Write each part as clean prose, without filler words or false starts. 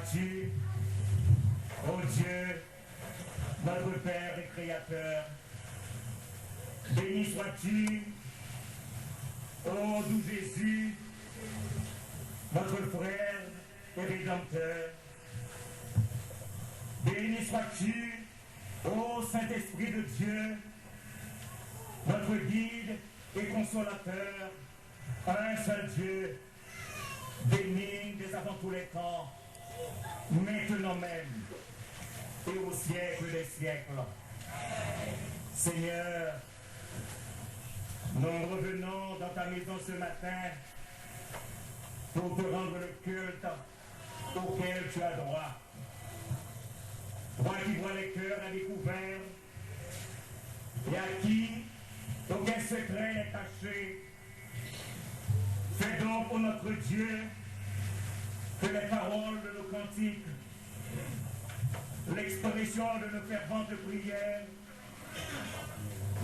sois-tu, ô Dieu, notre Père et Créateur. Béni sois-tu, ô doux Jésus, notre frère et Rédempteur. Béni sois-tu, ô Saint-Esprit de Dieu, notre guide et consolateur, un seul Dieu, béni dès avant tous les temps, maintenant même, et au siècle des siècles. Seigneur, nous revenons dans ta maison ce matin pour te rendre le culte auquel tu as droit. Toi qui vois les cœurs à découvert et à qui aucun secret n'est caché, fais donc, ô notre Dieu, que les paroles de nos cantiques, l'expression de nos ferventes prières,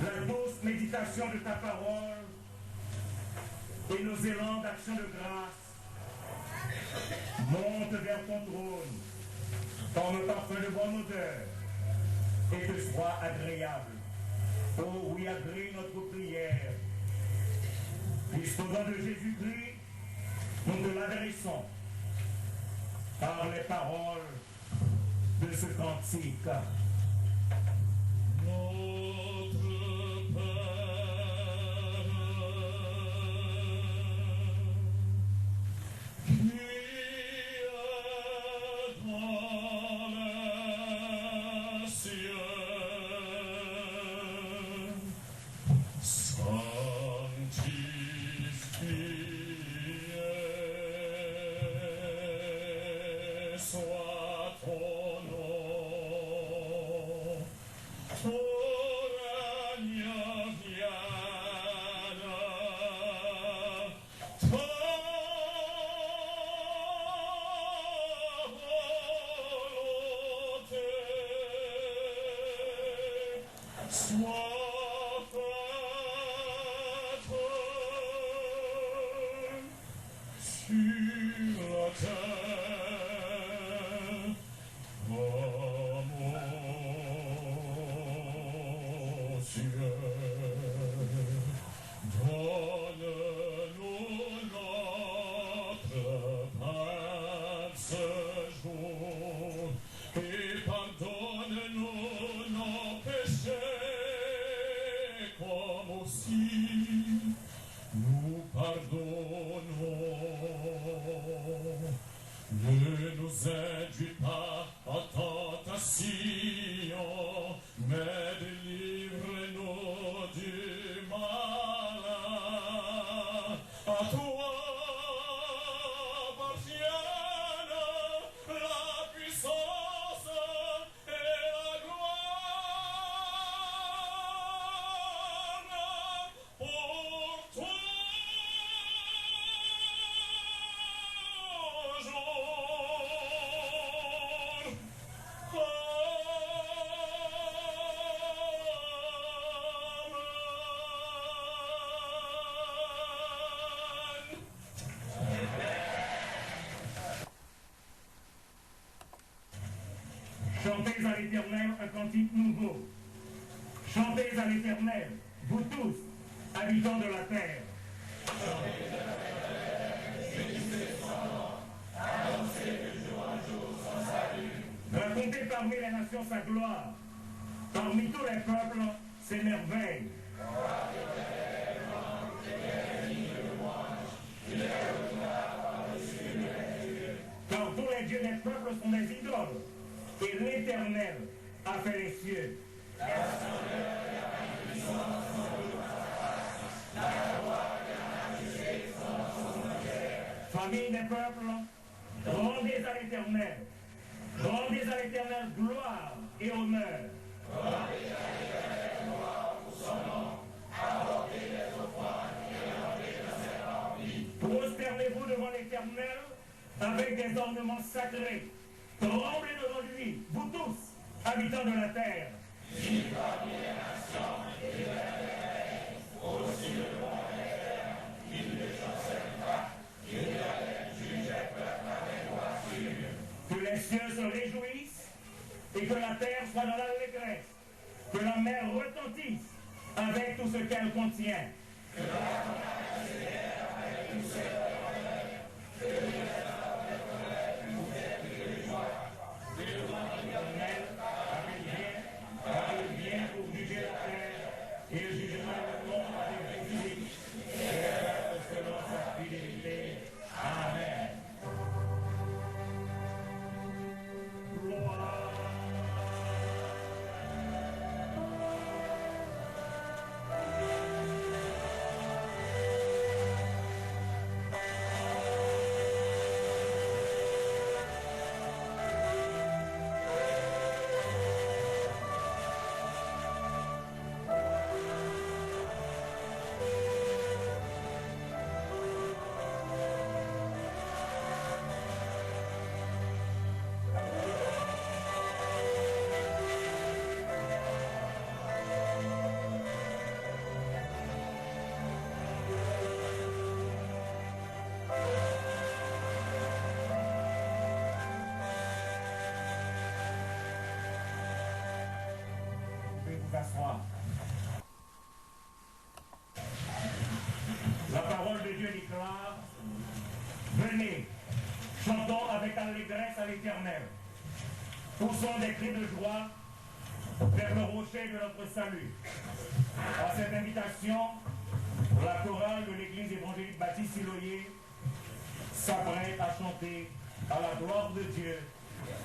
la douce méditation de ta parole et nos élans d'action de grâce montent vers ton trône comme parfum de bonne odeur et te soient agréables. Oh oui, agrée notre prière. Puisqu'au nom de Jésus-Christ, nous te l'adressons par les paroles de ce cantique. Notre Père, qui est dans les cieux, soit ton nom, ton règne vienne, ta volonté soit faite sur la terre comme au ciel. Donne-nous notre pain ce jour et pardonne-nous nos péchés comme aussi nous pardonnons. Ne nous induis pas en tentation, mais délivre-nous du mal. À toi appartiennent la puissance et la gloire pour toi. Chantez à l'Éternel un cantique nouveau. Chantez à l'Éternel, vous tous, habitants de la terre. Chantez à l'Éternel, bénissez son nom, annoncez de jour en jour son salut. Racontez parmi les nations sa gloire, parmi tous les peuples ses merveilles. Car tous les dieux des peuples sont des idoles, et l'Éternel a fait les cieux. Famille des peuples, rendez à l'Éternel. Rendez à l'Éternel gloire et honneur. Rendez à l'Éternel gloire pour son nom, apportez les offrandes et rendez de ses parvis. Prosternez-vous devant l'Éternel avec des ornements sacrés. Tremblez devant lui, vous tous, habitants de la terre. Vive parmi les nations et les règnes, aussi le bon Éternel, il ne chancelle pas, il juge les peuples avec droiture. Que les et que la terre soit dans l'allégresse, que la mer retentisse avec tout ce qu'elle contient. La parole de Dieu déclare: venez, chantons avec allégresse à l'Éternel. Poussons des cris de joie vers le rocher de notre salut. À cette invitation, la chorale de l'église évangélique Baptiste Siloyer s'apprête à chanter à la gloire de Dieu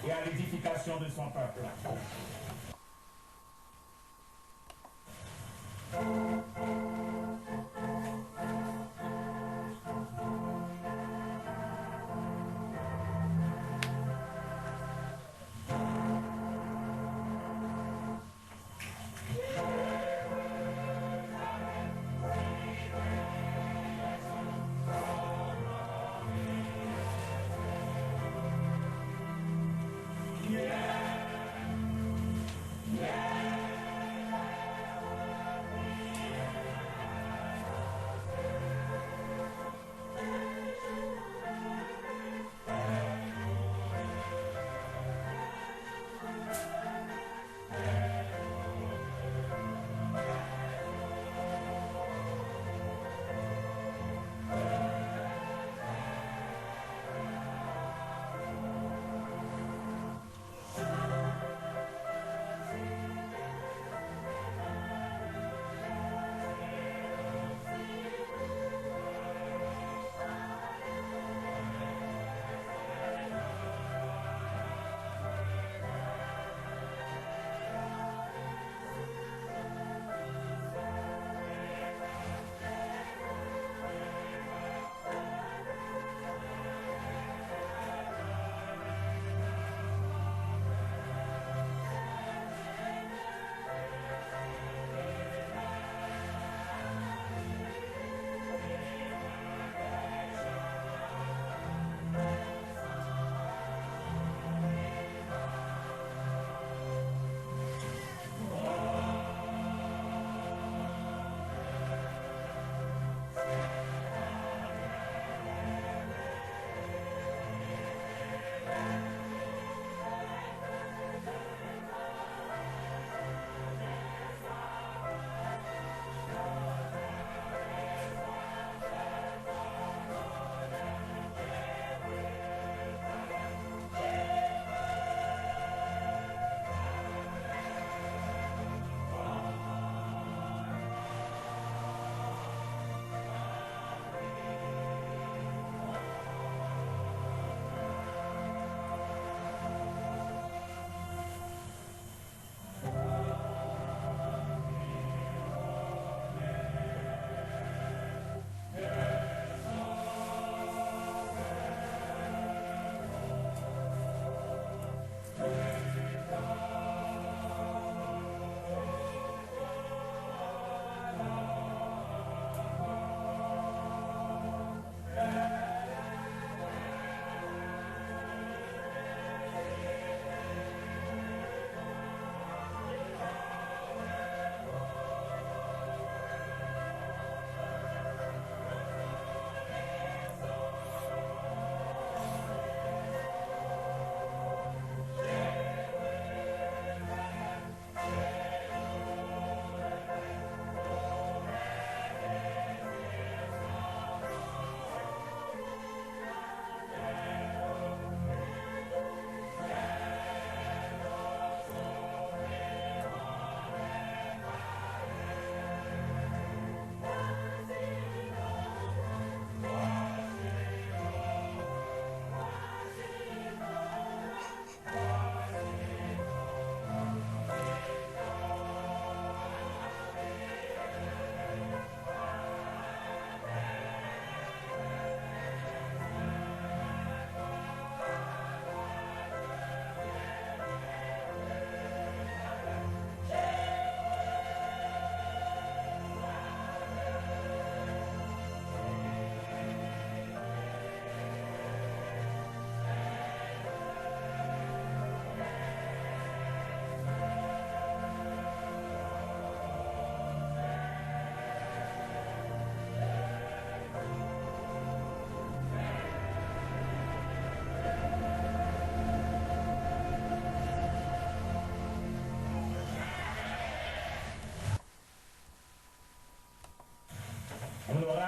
et à l'édification de son peuple.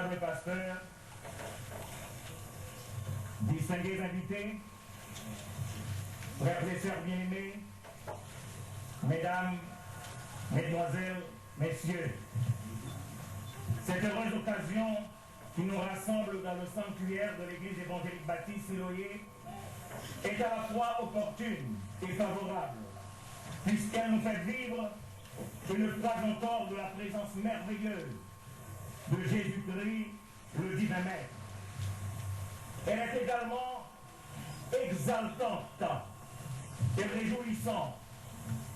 Honorable pasteur, distingués invités, frères et sœurs bien-aimés, mesdames, mesdemoiselles, messieurs, cette heureuse occasion qui nous rassemble dans le sanctuaire de l'église évangélique baptiste Siloé est à la fois opportune et favorable, puisqu'elle nous fait vivre une fois encore de la présence merveilleuse de Jésus-Christ, le divin Maître. Elle est également exaltante et réjouissante,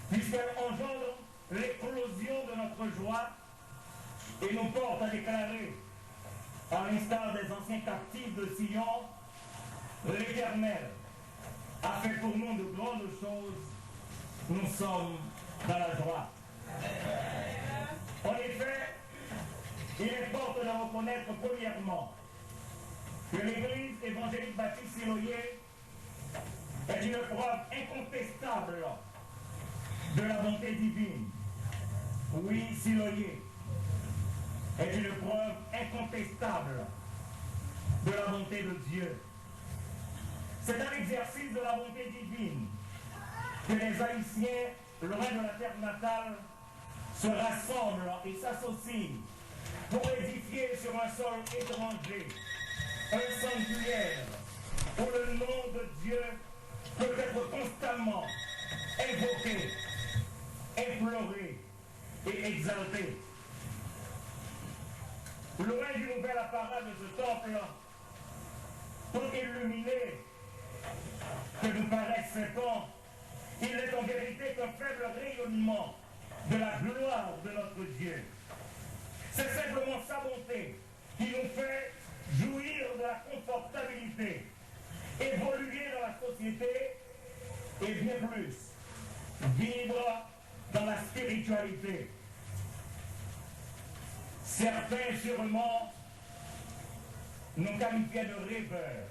puisqu'elle engendre l'éclosion de notre joie et nous porte à déclarer, à l'instar des anciens captifs de Sion, l'Éternel a fait pour nous de grandes choses, nous sommes dans la joie. En effet, il importe de reconnaître premièrement que l'Église évangélique baptiste Siloé est une preuve incontestable de la bonté divine. Oui, Siloé est une preuve incontestable de la bonté de Dieu. C'est un exercice de la bonté divine que les Haïtiens, loin de la terre natale, se rassemblent et s'associent pour édifier sur un sol étranger un sanctuaire où le nom de Dieu peut être constamment invoqué, imploré et exalté. Loin du nouvel apparat de ce temple, tout illuminé que nous paraissent ces pans, il n'est en vérité qu'un faible rayonnement de la gloire de notre Dieu. C'est simplement sa bonté qui nous fait jouir de la confortabilité, évoluer dans la société et bien plus, vivre dans la spiritualité. Certains sûrement nous qualifiaient de rêveurs.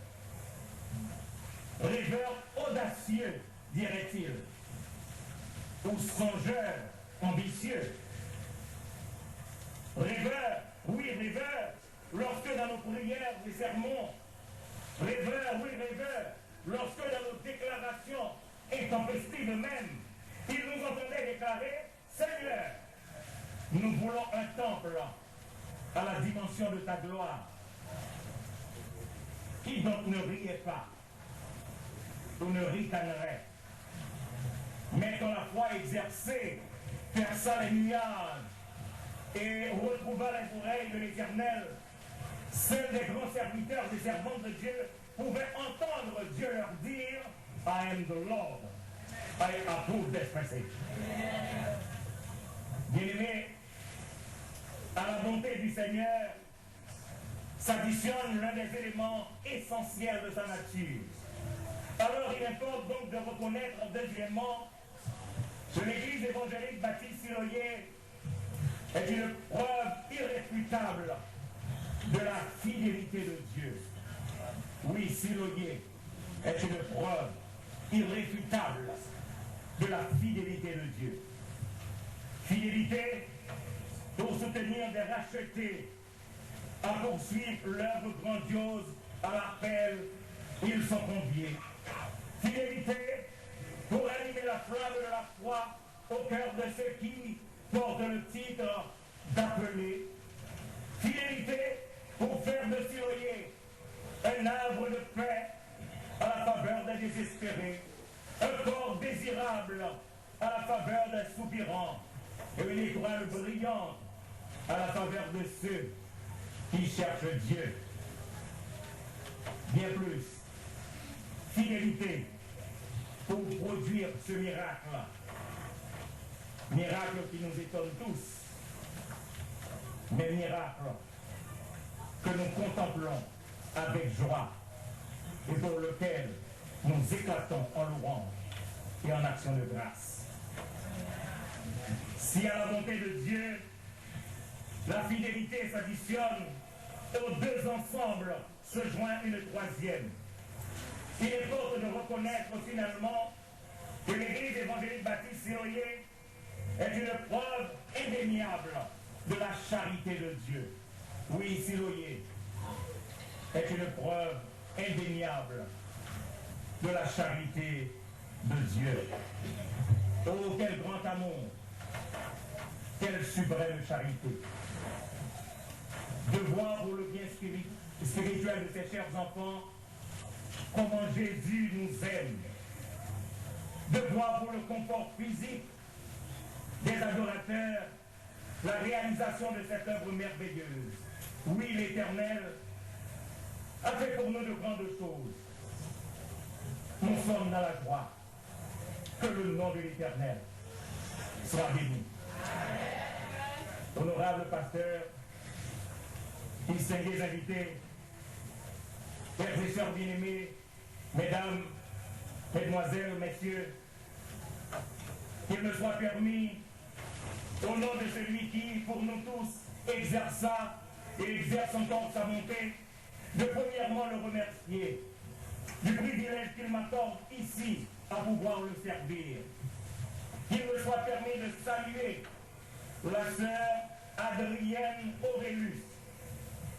Rêveurs audacieux, dirait-il, ou songeurs ambitieux. Rêveurs, oui, rêveurs, lorsque dans nos prières et sermons, rêveurs, oui, rêveurs, lorsque dans nos déclarations intempestives même, ils nous entendaient déclarer, Seigneur, nous voulons un temple à la dimension de ta gloire. Qui donc ne riait pas ou ne ricanerait, mais quand la foi exercée perça les nuages et retrouva les oreilles de l'Éternel, seuls les grands serviteurs et servantes de Dieu pouvaient entendre Dieu leur dire I am the Lord, I approve this message. Bien-aimés, à la bonté du Seigneur s'additionne l'un des éléments essentiels de sa nature. Alors il importe donc de reconnaître deuxièmement que l'Église évangélique baptiste Siloé est une preuve irréfutable de la fidélité de Dieu. Oui, Siloé est une preuve irréfutable de la fidélité de Dieu. Fidélité pour soutenir des rachetés à poursuivre l'œuvre grandiose à laquelle ils sont conviés. Fidélité pour animer la flamme de la foi au cœur de ceux qui portent le titre d'appelés. Fidélité pour faire de Siloé un arbre de paix à la faveur des désespérés, un corps désirable à la faveur des soupirants, et une étoile brillante à la faveur de ceux qui cherchent Dieu. Bien plus, fidélité pour produire ce miracle. Miracle qui nous étonne tous, mais miracle que nous contemplons avec joie et pour lequel nous éclatons en louange et en action de grâce. Si à la bonté de Dieu, la fidélité s'additionne, aux deux ensembles se joint une troisième. Il importe de reconnaître finalement que l'Église évangélique baptiste Siloé est une preuve indéniable de la charité de Dieu. Oui, Siloé est une preuve indéniable de la charité de Dieu. Oh, quel grand amour, quelle suprême charité. De voir pour le bien spirituel de ses chers enfants comment Jésus nous aime. De voir pour le confort physique des adorateurs la réalisation de cette œuvre merveilleuse. Oui, l'Éternel a fait pour nous de grandes choses. Nous sommes dans la joie. Que le nom de l'Éternel soit béni. Honorable pasteur, distingués invités, frères et sœurs bien-aimés, mesdames, mesdemoiselles, messieurs, qu'il me soit permis, au nom de celui qui, pour nous tous, exerça et exerce encore sa bonté, de premièrement le remercier du privilège qu'il m'accorde ici à pouvoir le servir. Qu'il me soit permis de saluer la sœur Adrienne Aurélus,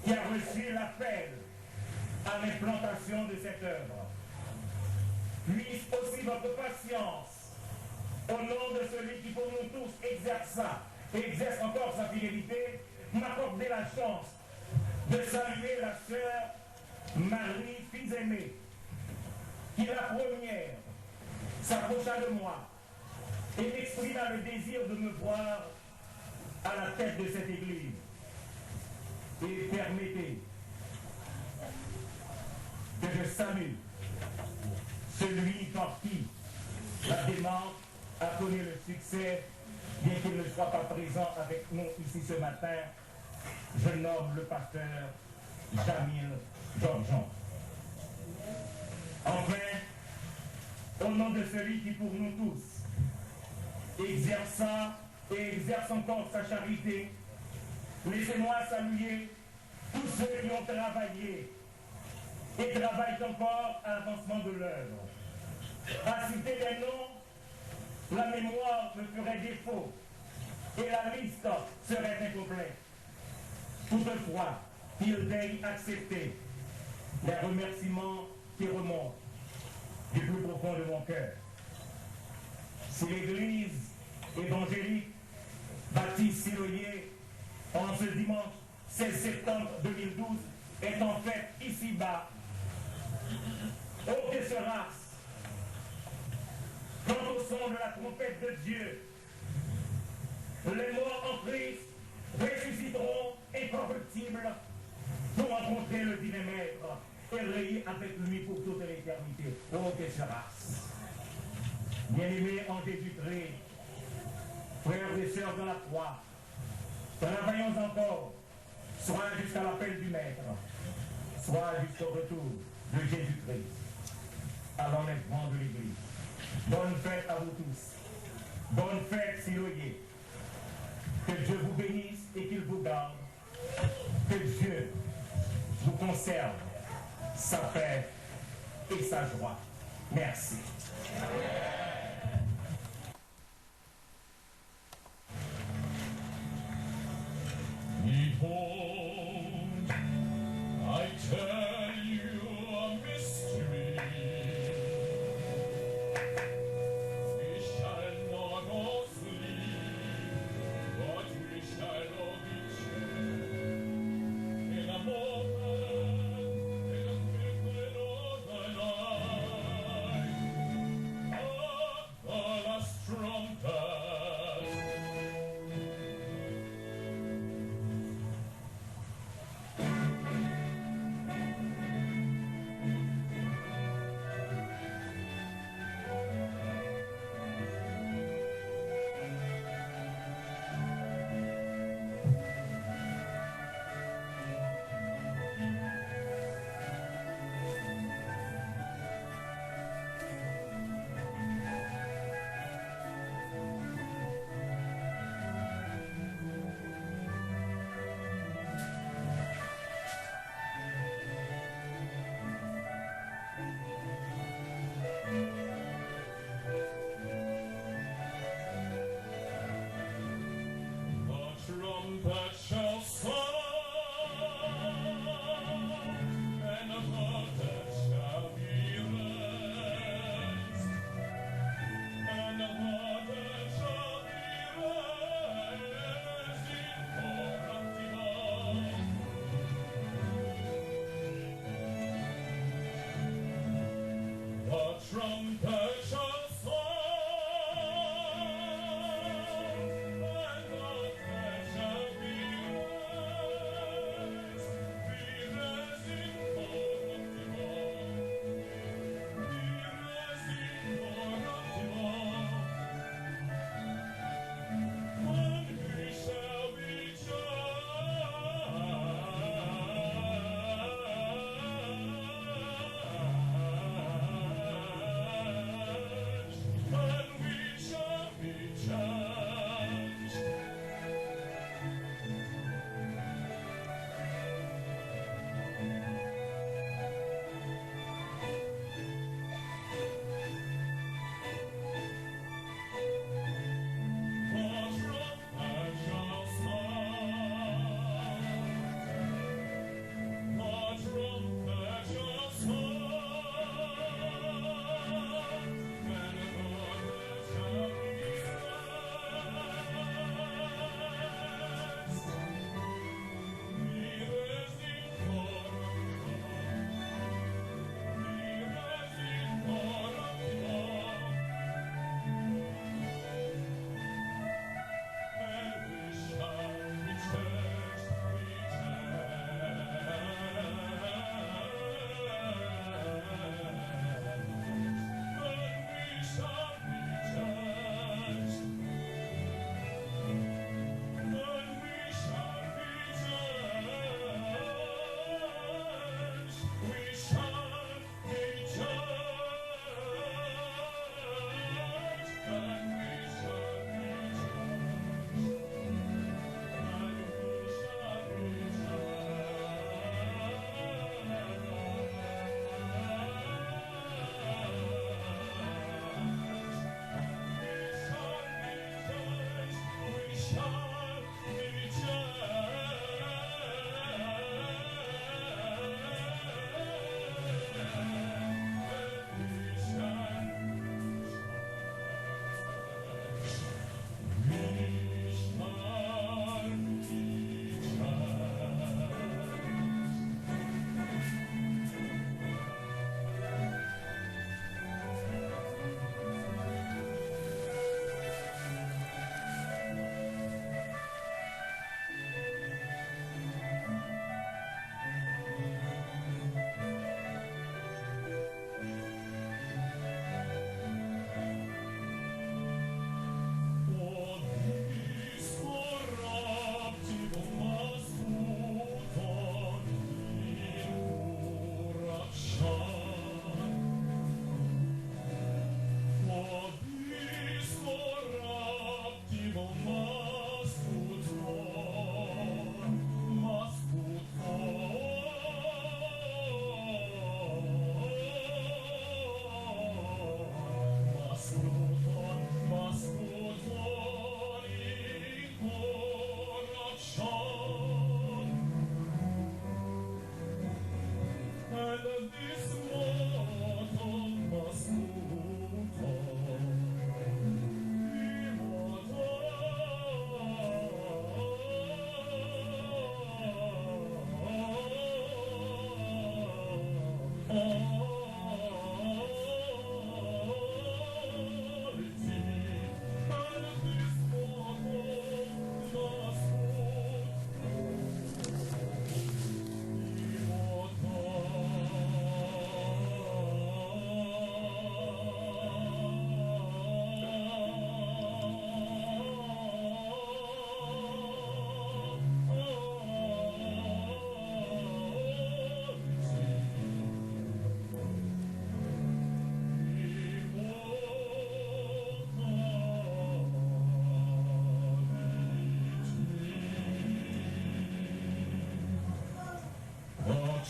qui a reçu l'appel à l'implantation de cette œuvre. Puisse aussi votre patience, au nom de celui qui pour nous tous exerça et exerce encore sa fidélité, m'accorder la chance de saluer la sœur Marie Fils-Aimé, qui la première s'approcha de moi et m'exprima le désir de me voir à la tête de cette église. Et permettez que je salue celui par qui la démarche a connu le succès, bien qu'il ne soit pas présent avec nous ici ce matin. Je nomme le pasteur Jamil Georgeon. Enfin, au nom de celui qui pour nous tous exerça et exerce encore sa charité, laissez-moi saluer tous ceux qui ont travaillé et travaillent encore à l'avancement de l'œuvre. À citer les noms, la mémoire me ferait défaut et la liste serait incomplète. Toutefois, qu'il veuille accepter les remerciements qui remontent du plus profond de mon cœur. Si l'Église évangélique Baptiste Siloé, en ce dimanche 16 septembre 2012, est en fait ici-bas, ô que sera-ce quand au son de la trompette de Dieu, les morts en Christ ressusciteront incorruptibles pour rencontrer le divin Maître et régner avec lui pour toute l'éternité. Oh, que sera-ce? Bien-aimés en Jésus-Christ, frères et sœurs de la croix, travaillons encore, soit jusqu'à l'appel du Maître, soit jusqu'au retour de Jésus-Christ, à l'enlèvement de l'Église. Bonne fête à vous tous. Bonne fête, Siloé. Que Dieu vous bénisse et qu'il vous garde. Que Dieu vous conserve sa paix et sa joie. Merci. Behold, I tell you a mystery. We shall not all sleep, but we shall all be changed. In a moment, in a twinkling of an eye, at the last trumpet. trumpet shall sound, and the dead shall be raised incorruptible, be raised incorruptible, and we shall be judged, and we shall be judged.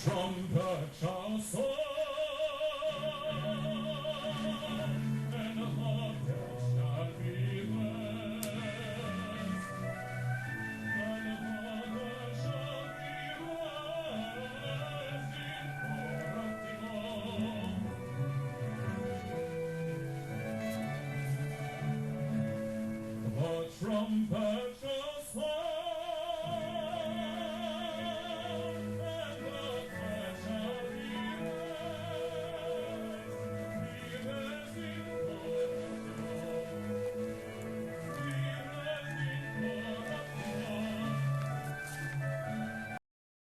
Trumpet shall sound, and the dead shall be raised, and the dead shall be raised incorruptible. The trumpet